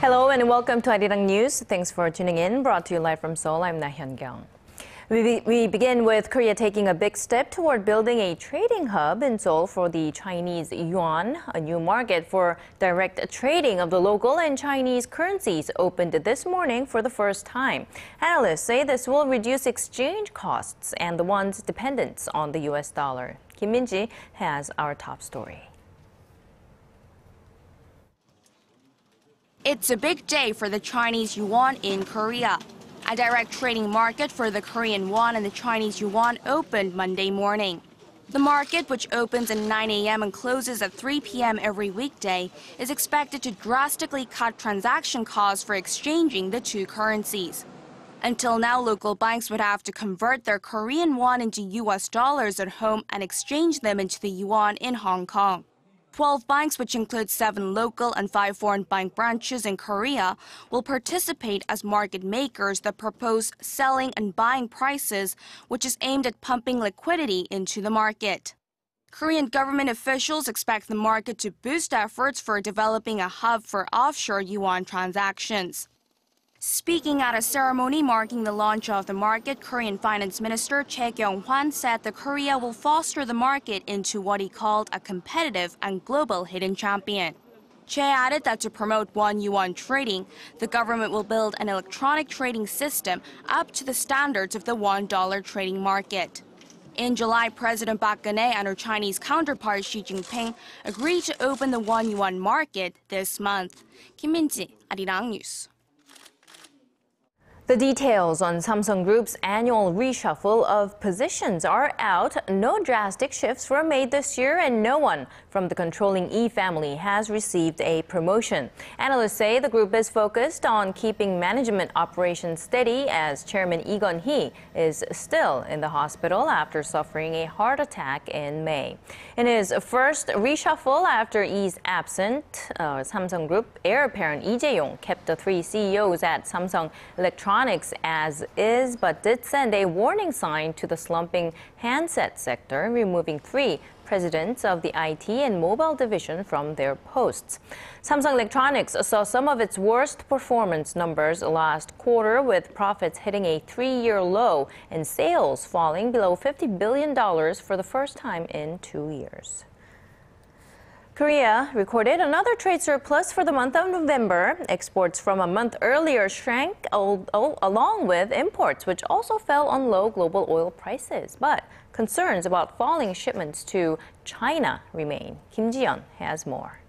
Hello and welcome to Arirang News. Thanks for tuning in. Brought to you live from Seoul, I'm Na Hyun-kyung. We begin with Korea taking a big step toward building a trading hub in Seoul for the Chinese yuan. A new market for direct trading of the local and Chinese currencies opened this morning for the first time. Analysts say this will reduce exchange costs and the one's dependence on the U.S. dollar. Kim Min-ji has our top story. It's a big day for the Chinese yuan in Korea. A direct trading market for the Korean won and the Chinese yuan opened Monday morning. The market, which opens at 9 a.m. and closes at 3 p.m. every weekday, is expected to drastically cut transaction costs for exchanging the two currencies. Until now, local banks would have to convert their Korean won into U.S. dollars at home and exchange them into the yuan in Hong Kong. 12 banks, which include 7 local and 5 foreign bank branches in Korea, will participate as market makers that propose selling and buying prices, which is aimed at pumping liquidity into the market. Korean government officials expect the market to boost efforts for developing a hub for offshore yuan transactions. Speaking at a ceremony marking the launch of the market, Korean Finance Minister Choi Kyung-hwan said that Korea will foster the market into what he called a competitive and global hidden champion. Choi added that to promote won-yuan trading, the government will build an electronic trading system up to the standards of the $1 trading market. In July, President Park Geun-hye and her Chinese counterpart Xi Jinping agreed to open the won-yuan market this month. Kim Min-ji, Arirang News. The details on Samsung Group's annual reshuffle of positions are out. No drastic shifts were made this year, and no one from the controlling E family has received a promotion. Analysts say the group is focused on keeping management operations steady as Chairman Lee Gun-hee is still in the hospital after suffering a heart attack in May. In his first reshuffle after Lee's absence, Samsung Group heir apparent Lee Jae-yong kept the 3 CEOs at Samsung Electronics as is, but did send a warning sign to the slumping handset sector, removing 3 presidents of the IT and mobile division from their posts. Samsung Electronics saw some of its worst performance numbers last quarter, with profits hitting a 3-year low and sales falling below $50 billion for the first time in 2 years. Korea recorded another trade surplus for the month of November. Exports from a month earlier shrank along with imports, which also fell on low global oil prices. But concerns about falling shipments to China remain. Kim Ji-yeon has more.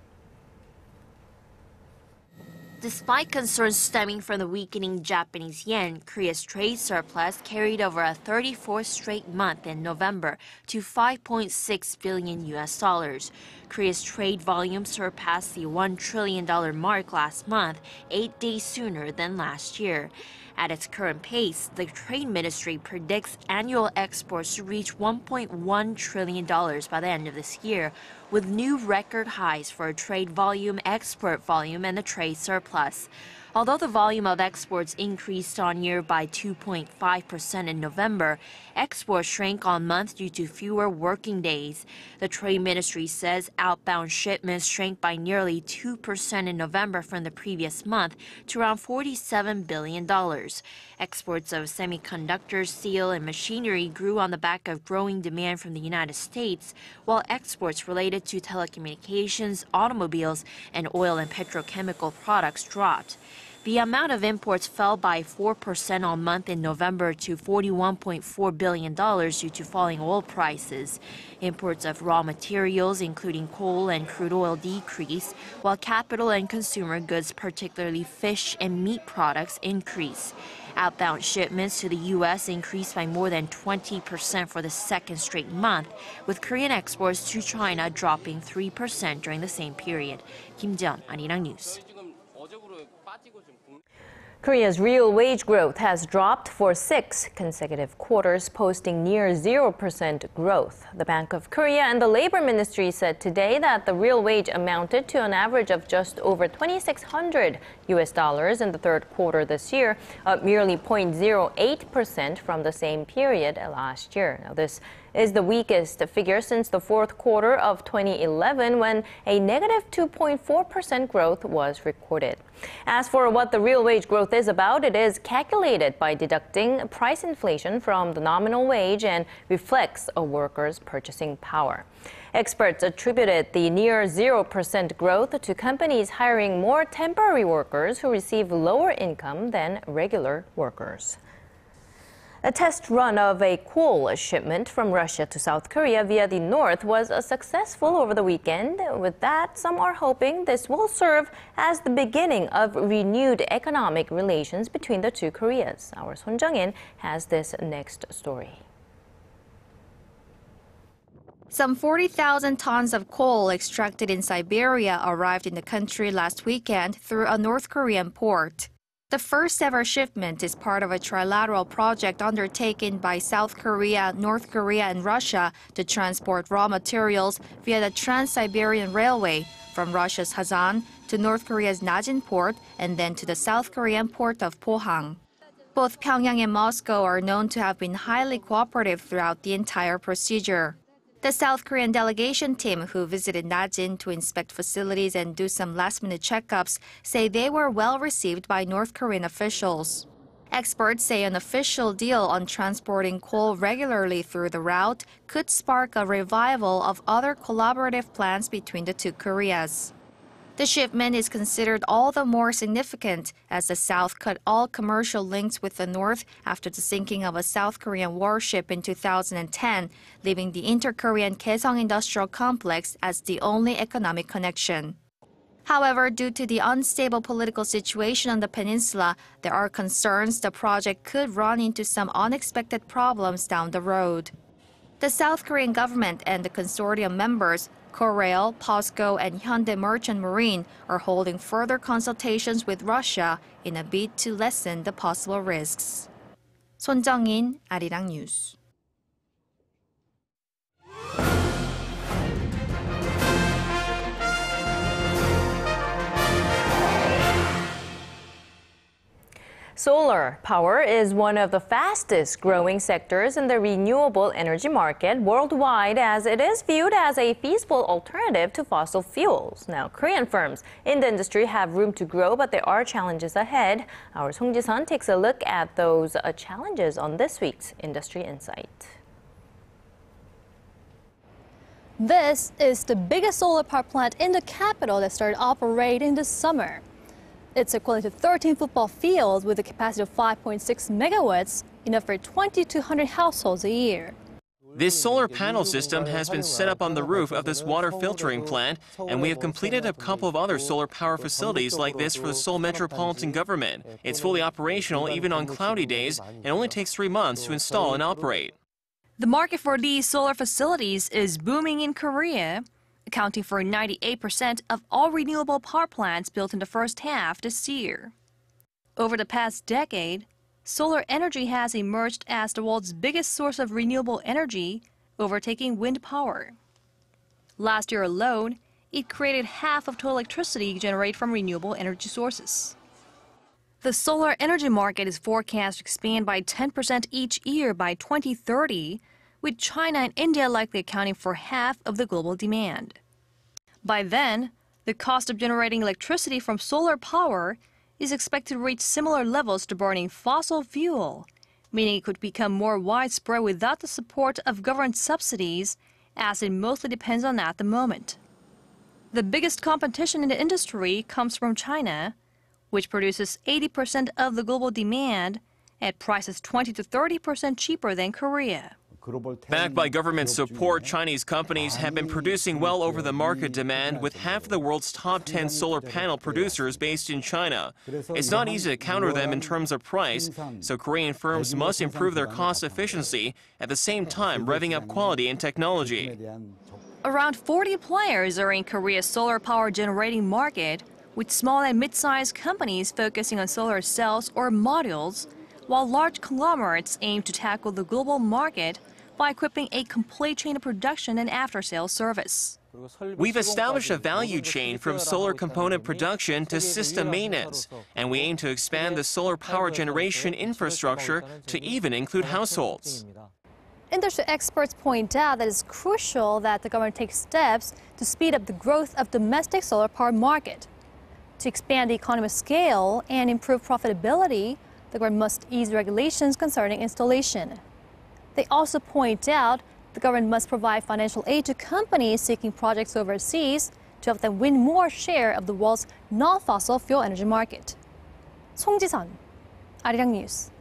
Despite concerns stemming from the weakening Japanese yen, Korea's trade surplus carried over a 34th straight month in November to $5.6 billion. Korea's trade volume surpassed the $1 trillion mark last month, 8 days sooner than last year. At its current pace, the Trade Ministry predicts annual exports to reach $1.1 trillion by the end of this year, with new record highs for trade volume, export volume, and the trade surplus. Although the volume of exports increased on year by 2.5% in November, exports shrank on month due to fewer working days. The Trade Ministry says outbound shipments shrank by nearly 2% in November from the previous month to around $47 billion. Exports of semiconductors, steel, and machinery grew on the back of growing demand from the United States, while exports related to telecommunications, automobiles, and oil and petrochemical products dropped. The amount of imports fell by 4% on month in November to $41.4 billion due to falling oil prices. Imports of raw materials, including coal and crude oil, decreased, while capital and consumer goods, particularly fish and meat products, increased. Outbound shipments to the U.S. increased by more than 20% for the second straight month, with Korean exports to China dropping 3% during the same period. Kim Ji-yeon, Arirang News. Korea's real wage growth has dropped for 6 consecutive quarters, posting near 0% growth. The Bank of Korea and the Labor Ministry said today that the real wage amounted to an average of just over $2,600 in the third quarter this year, up merely 0.08% from the same period last year. Now, this is the weakest figure since the fourth quarter of 2011, when a negative 2.4% growth was recorded. As for what the real wage growth is about, it is calculated by deducting price inflation from the nominal wage and reflects a worker's purchasing power. Experts attributed the near 0% growth to companies hiring more temporary workers who receive lower income than regular workers. A test run of a coal shipment from Russia to South Korea via the north was successful over the weekend. With that, some are hoping this will serve as the beginning of renewed economic relations between the two Koreas. Our Son Jung-in has this next story. Some 40,000 tons of coal extracted in Siberia arrived in the country last weekend through a North Korean port. The first ever shipment is part of a trilateral project undertaken by South Korea, North Korea, and Russia to transport raw materials via the Trans-Siberian Railway from Russia's Kazan to North Korea's Najin port and then to the South Korean port of Pohang. Both Pyongyang and Moscow are known to have been highly cooperative throughout the entire procedure. The South Korean delegation team, who visited Najin to inspect facilities and do some last-minute checkups, say they were well received by North Korean officials. Experts say an official deal on transporting coal regularly through the route could spark a revival of other collaborative plans between the two Koreas. The shipment is considered all the more significant as the South cut all commercial links with the North after the sinking of a South Korean warship in 2010, leaving the inter-Korean Kaesong Industrial Complex as the only economic connection. However, due to the unstable political situation on the peninsula, there are concerns the project could run into some unexpected problems down the road. The South Korean government and the consortium members, Korail, POSCO, and Hyundai Merchant Marine, are holding further consultations with Russia in a bid to lessen the possible risks. Son Jung-in, Arirang News. Solar power is one of the fastest growing sectors in the renewable energy market worldwide, as it is viewed as a feasible alternative to fossil fuels. Now, Korean firms in the industry have room to grow, but there are challenges ahead. Our Song Ji-sun takes a look at those challenges on this week's Industry Insight. This is the biggest solar power plant in the capital that started operating this summer. It's equivalent to 13 football fields with a capacity of 5.6 megawatts, enough for 2,200 households a year. This solar panel system has been set up on the roof of this water filtering plant, and we have completed a couple of other solar power facilities like this for the Seoul Metropolitan Government. It's fully operational even on cloudy days and only takes 3 months to install and operate. The market for these solar facilities is booming in Korea, accounting for 98% of all renewable power plants built in the first half this year. Over the past decade, solar energy has emerged as the world's biggest source of renewable energy, overtaking wind power. Last year alone, it created half of total electricity generated from renewable energy sources. The solar energy market is forecast to expand by 10% each year by 2030, with China and India likely accounting for half of the global demand. By then, the cost of generating electricity from solar power is expected to reach similar levels to burning fossil fuel, meaning it could become more widespread without the support of government subsidies, as it mostly depends on that at the moment. The biggest competition in the industry comes from China, which produces 80% of the global demand at prices 20 to 30% cheaper than Korea. Backed by government support, Chinese companies have been producing well over the market demand, with half of the world's top 10 solar panel producers based in China. It's not easy to counter them in terms of price, so Korean firms must improve their cost efficiency, at the same time revving up quality and technology. Around 40 players are in Korea's solar power generating market, with small and mid-sized companies focusing on solar cells or modules, while large conglomerates aim to tackle the global market by equipping a complete chain of production and after-sales service. We've established a value chain from solar component production to system maintenance, and we aim to expand the solar power generation infrastructure to even include households. Industry experts point out that it's crucial that the government takes steps to speed up the growth of domestic solar power market. To expand the economy of scale and improve profitability, the government must ease regulations concerning installation. They also point out the government must provide financial aid to companies seeking projects overseas to help them win more share of the world's non-fossil fuel energy market. 송지선, 아리랑 뉴스.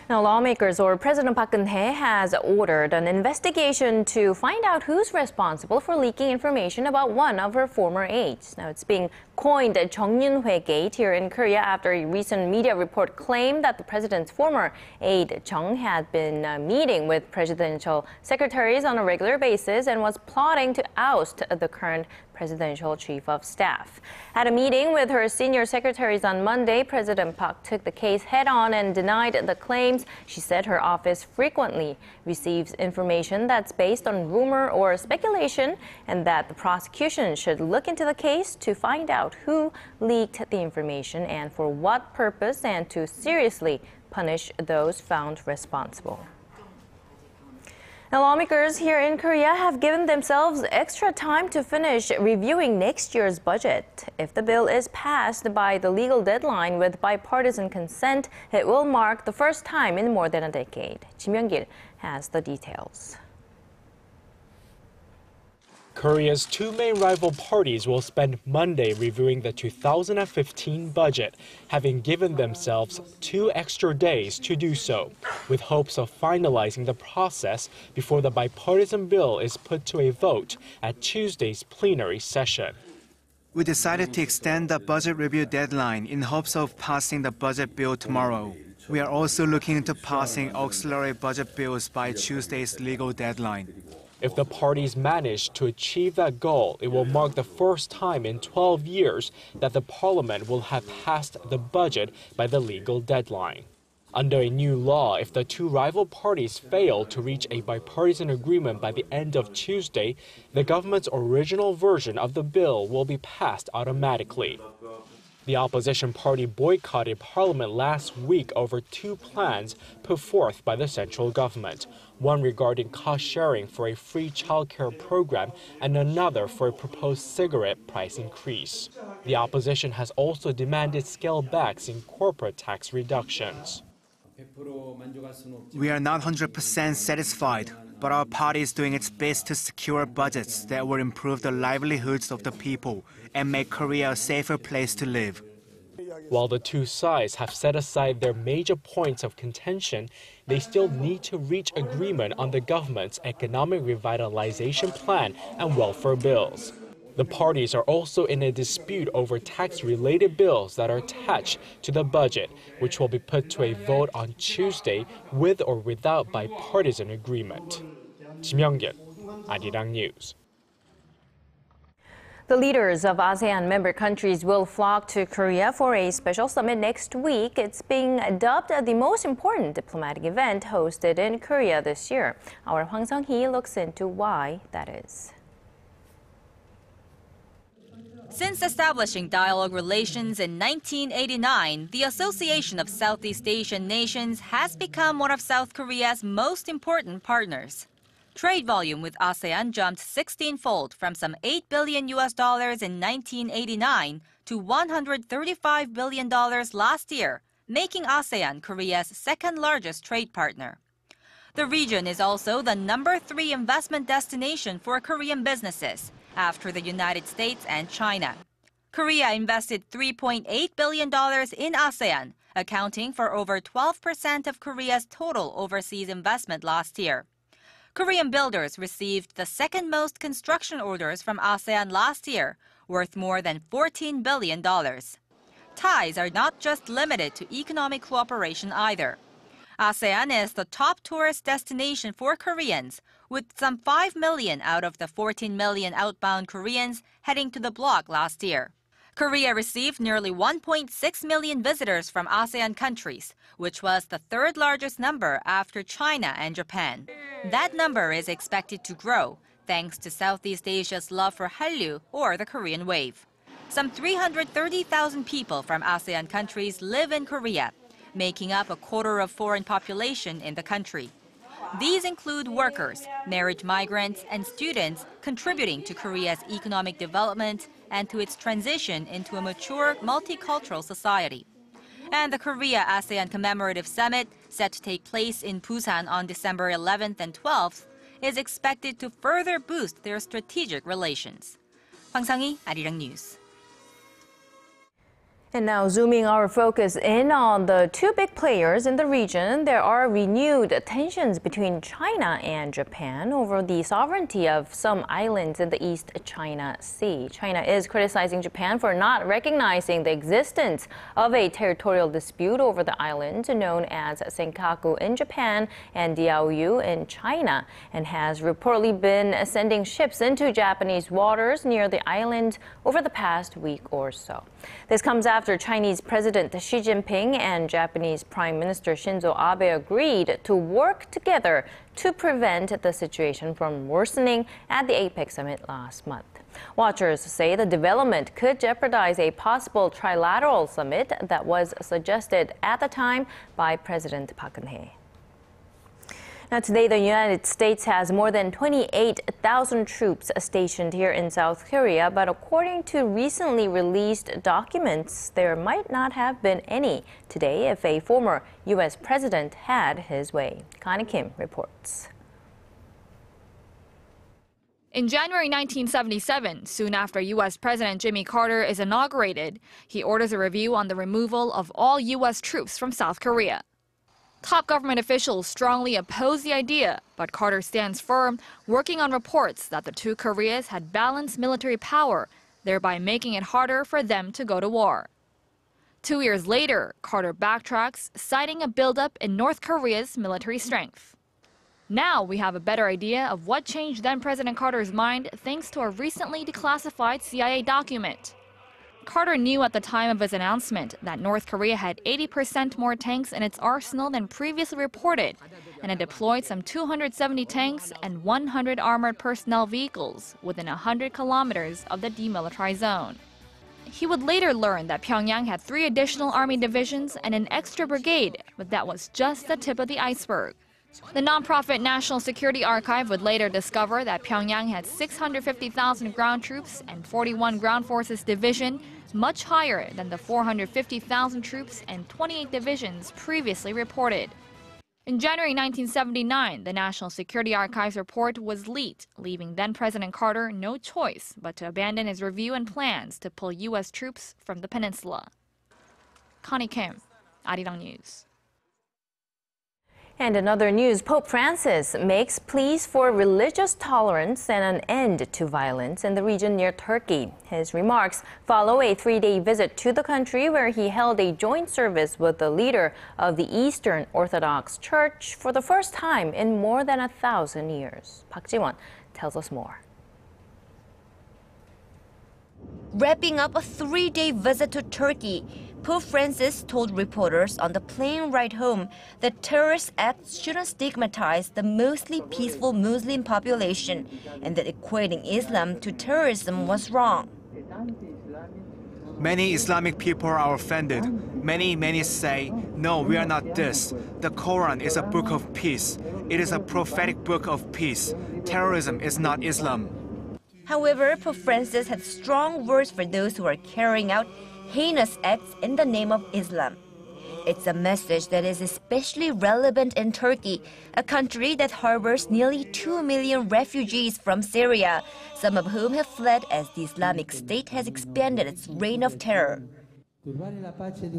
Now, lawmakers or President Park Geun-hye has ordered an investigation to find out who's responsible for leaking information about one of her former aides. Now, it's being coined Chung Yun-hwe Gate here in Korea after a recent media report claimed that the president's former aide Chung had been meeting with presidential secretaries on a regular basis and was plotting to oust the current presidential chief of staff. At a meeting with her senior secretaries on Monday, President Park took the case head-on and denied the claims. She said her office frequently receives information that's based on rumor or speculation, and that the prosecution should look into the case to find out who leaked the information and for what purpose, and to seriously punish those found responsible. Now, lawmakers here in Korea have given themselves extra time to finish reviewing next year's budget. If the bill is passed by the legal deadline with bipartisan consent, it will mark the first time in more than a decade. Kim Young-gil has the details. Korea's two main rival parties will spend Monday reviewing the 2015 budget, having given themselves 2 extra days to do so, with hopes of finalizing the process before the bipartisan bill is put to a vote at Tuesday's plenary session. We decided to extend the budget review deadline in hopes of passing the budget bill tomorrow. We are also looking into passing auxiliary budget bills by Tuesday's legal deadline. If the parties manage to achieve that goal, it will mark the first time in 12 years that the parliament will have passed the budget by the legal deadline. Under a new law, if the two rival parties fail to reach a bipartisan agreement by the end of Tuesday, the government's original version of the bill will be passed automatically. The opposition party boycotted parliament last week over 2 plans put forth by the central government, one regarding cost sharing for a free childcare program and another for a proposed cigarette price increase. The opposition has also demanded scale backs in corporate tax reductions. We are not 100% satisfied, but our party is doing its best to secure budgets that will improve the livelihoods of the people and make Korea a safer place to live. While the two sides have set aside their major points of contention, they still need to reach agreement on the government's economic revitalization plan and welfare bills. The parties are also in a dispute over tax-related bills that are attached to the budget, which will be put to a vote on Tuesday with or without bipartisan agreement. Kim Young-gil, Arirang News. The leaders of ASEAN member countries will flock to Korea for a special summit next week. It's being dubbed the most important diplomatic event hosted in Korea this year. Our Hwang Sung-hee looks into why that is. Since establishing dialogue relations in 1989, the Association of Southeast Asian Nations has become one of South Korea's most important partners. Trade volume with ASEAN jumped 16-fold from some $8 billion in 1989 to $135 billion last year, making ASEAN Korea's second-largest trade partner. The region is also the #3 investment destination for Korean businesses, after the United States and China. Korea invested $3.8 billion in ASEAN, accounting for over 12% of Korea's total overseas investment last year. Korean builders received the second most construction orders from ASEAN last year, worth more than $14 billion. Ties are not just limited to economic cooperation either. ASEAN is the top tourist destination for Koreans, with some 5 million out of the 14 million outbound Koreans heading to the bloc last year. Korea received nearly 1.6 million visitors from ASEAN countries, which was the third largest number after China and Japan. That number is expected to grow, thanks to Southeast Asia's love for Hallyu, or the Korean wave. Some 330,000 people from ASEAN countries live in Korea, making up a quarter of foreign population in the country. These include workers, married migrants, and students contributing to Korea's economic development and to its transition into a mature, multicultural society. And the Korea-ASEAN Commemorative Summit, set to take place in Busan on December 11th and 12th, is expected to further boost their strategic relations. Hwang Sang-hee, Arirang News. And now zooming our focus in on the two big players in the region, there are renewed tensions between China and Japan over the sovereignty of some islands in the East China Sea. China is criticizing Japan for not recognizing the existence of a territorial dispute over the islands known as Senkaku in Japan and Diaoyu in China, and has reportedly been sending ships into Japanese waters near the island over the past week or so. This comes after Chinese President Xi Jinping and Japanese Prime Minister Shinzo Abe agreed to work together to prevent the situation from worsening at the APEC summit last month. Watchers say the development could jeopardize a possible trilateral summit that was suggested at the time by President Park Geun-hye. Now, today, the United States has more than 28,000 troops stationed here in South Korea, but according to recently released documents, there might not have been any today if a former U.S. president had his way. Connie Kim reports. In January 1977, soon after U.S. President Jimmy Carter is inaugurated, he orders a review on the removal of all U.S. troops from South Korea. Top government officials strongly oppose the idea, but Carter stands firm, working on reports that the two Koreas had balanced military power, thereby making it harder for them to go to war. 2 years later, Carter backtracks, citing a buildup in North Korea's military strength. Now we have a better idea of what changed then-President Carter's mind thanks to a recently declassified CIA document. Carter knew at the time of his announcement that North Korea had 80% more tanks in its arsenal than previously reported, and had deployed some 270 tanks and 100 armored personnel vehicles within 100 kilometers of the demilitarized zone. He would later learn that Pyongyang had 3 additional army divisions and an extra brigade, but that was just the tip of the iceberg. The nonprofit National Security Archive would later discover that Pyongyang had 650,000 ground troops and 41 ground forces division, much higher than the 450,000 troops and 28 divisions previously reported. In January 1979, the National Security Archive's report was leaked, leaving then-President Carter no choice but to abandon his review and plans to pull U.S. troops from the peninsula. Connie Kim, Arirang News. And in other news, Pope Francis makes pleas for religious tolerance and an end to violence in the region near Turkey. His remarks follow a 3-day visit to the country where he held a joint service with the leader of the Eastern Orthodox Church for the first time in more than 1,000 years. Park Ji-won tells us more. Wrapping up a 3-day visit to Turkey, Pope Francis told reporters on the plane ride home that terrorist acts shouldn't stigmatize the mostly peaceful Muslim population and that equating Islam to terrorism was wrong. Many Islamic people are offended. Many say, no, we are not this. The Quran is a book of peace. It is a prophetic book of peace. Terrorism is not Islam. However, Pope Francis had strong words for those who are carrying out heinous acts in the name of Islam. It's a message that is especially relevant in Turkey, a country that harbors nearly 2 million refugees from Syria, some of whom have fled as the Islamic State has expanded its reign of terror.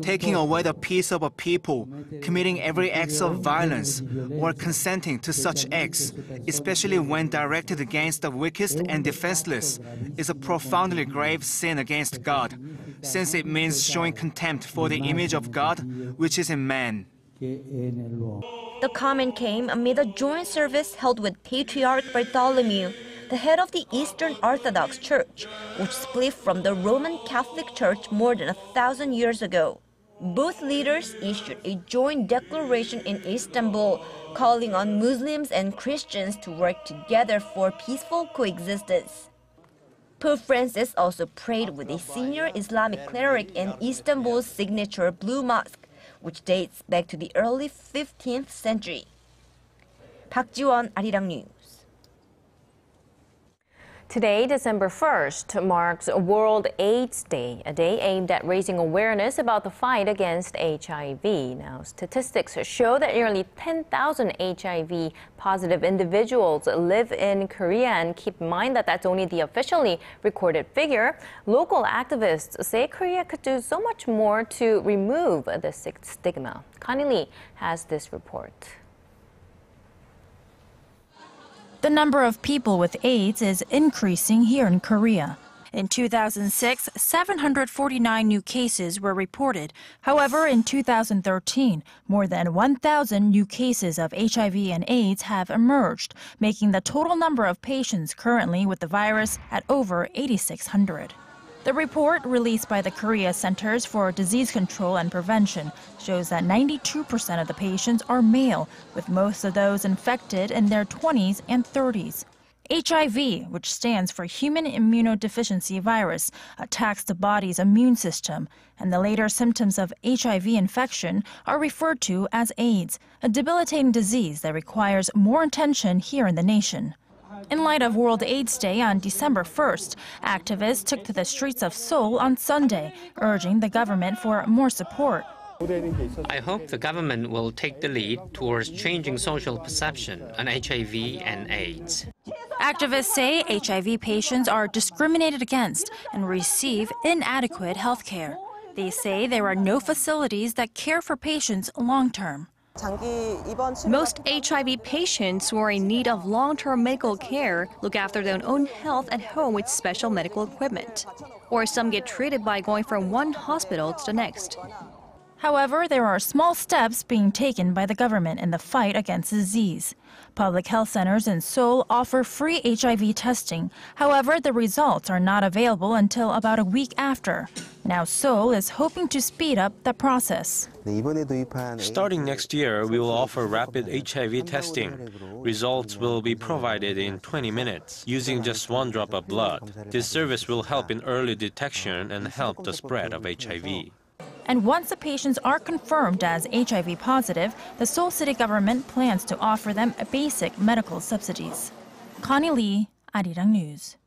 Taking away the peace of a people, committing every act of violence, or consenting to such acts, especially when directed against the weakest and defenseless, is a profoundly grave sin against God, since it means showing contempt for the image of God, which is in man. The comment came amid a joint service held with Patriarch Bartholomew, the head of the Eastern Orthodox Church, which split from the Roman Catholic Church more than 1,000 years ago. Both leaders issued a joint declaration in Istanbul, calling on Muslims and Christians to work together for peaceful coexistence. Pope Francis also prayed with a senior Islamic cleric in Istanbul's signature Blue Mosque, which dates back to the early 15th century. Park Ji-won, Arirang News. Today, December 1st, marks World AIDS Day, a day aimed at raising awareness about the fight against HIV. Now, statistics show that nearly 10,000 HIV-positive individuals live in Korea, and keep in mind that that's only the officially recorded figure. Local activists say Korea could do so much more to remove this stigma. Connie Lee has this report. The number of people with AIDS is increasing here in Korea. In 2006, 749 new cases were reported. However, in 2013, more than 1,000 new cases of HIV and AIDS have emerged, making the total number of patients currently with the virus at over 8,600. The report, released by the Korea Centers for Disease Control and Prevention, shows that 92% of the patients are male, with most of those infected in their 20s and 30s. HIV, which stands for Human Immunodeficiency Virus, attacks the body's immune system, and the later symptoms of HIV infection are referred to as AIDS, a debilitating disease that requires more attention here in the nation. In light of World AIDS Day on December 1st, activists took to the streets of Seoul on Sunday, urging the government for more support. I hope the government will take the lead towards changing social perception on HIV and AIDS. Activists say HIV patients are discriminated against and receive inadequate health care. They say there are no facilities that care for patients long-term. Most HIV patients who are in need of long-term medical care look after their own health at home with special medical equipment. Or some get treated by going from one hospital to the next. However, there are small steps being taken by the government in the fight against the disease. Public health centers in Seoul offer free HIV testing. However, the results are not available until about a week after. Now Seoul is hoping to speed up the process. Starting next year, we will offer rapid HIV testing. Results will be provided in 20 minutes, using just one drop of blood. This service will help in early detection and help the spread of HIV. And once the patients are confirmed as HIV positive, the Seoul City government plans to offer them basic medical subsidies. Connie Lee, Arirang News.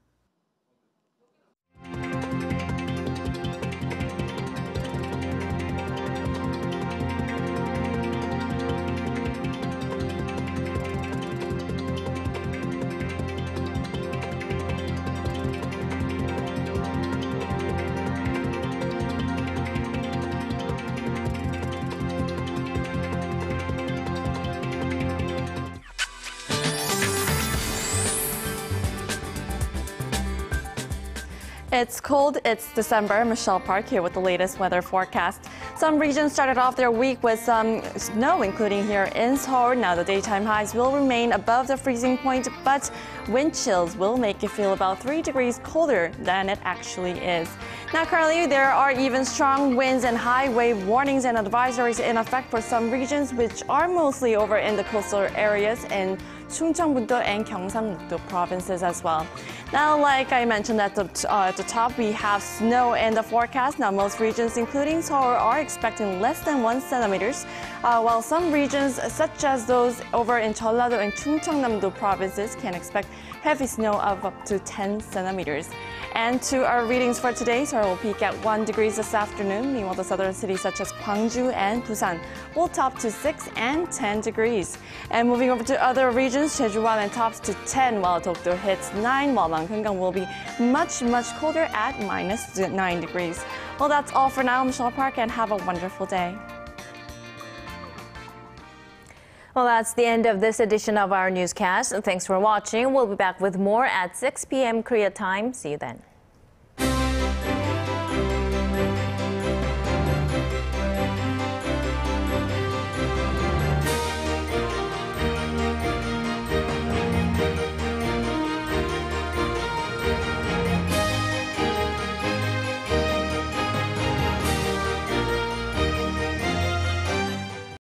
It's cold, it's December. Michelle Park here with the latest weather forecast. Some regions started off their week with some snow, including here in Seoul. Now the daytime highs will remain above the freezing point, but wind chills will make it feel about 3 degrees colder than it actually is. Now currently there are even strong winds and high wave warnings and advisories in effect for some regions, which are mostly over in the coastal areas in Chungcheongbuk-do and Gyeongsang-buk-do provinces as well. Now, like I mentioned at the top, we have snow in the forecast. Now, most regions, including Seoul, are expecting less than 1 centimeters, while some regions, such as those over in Jeollado and Chungcheongnam-do provinces, can expect heavy snow of up to 10 centimeters. And to our readings for today, Seoul will peak at 1 degree this afternoon. Meanwhile, the southern cities such as Gwangju and Busan will top to 6 and 10 degrees. And moving over to other regions, Jeju-Hwalan tops to 10, while Dokdo hits 9, while Mangeungang will be much colder at -9 degrees. Well, that's all for now. I'm Michelle Park, and have a wonderful day. Well, that's the end of this edition of our newscast. Thanks for watching. We'll be back with more at 6 p.m. Korea time. See you then.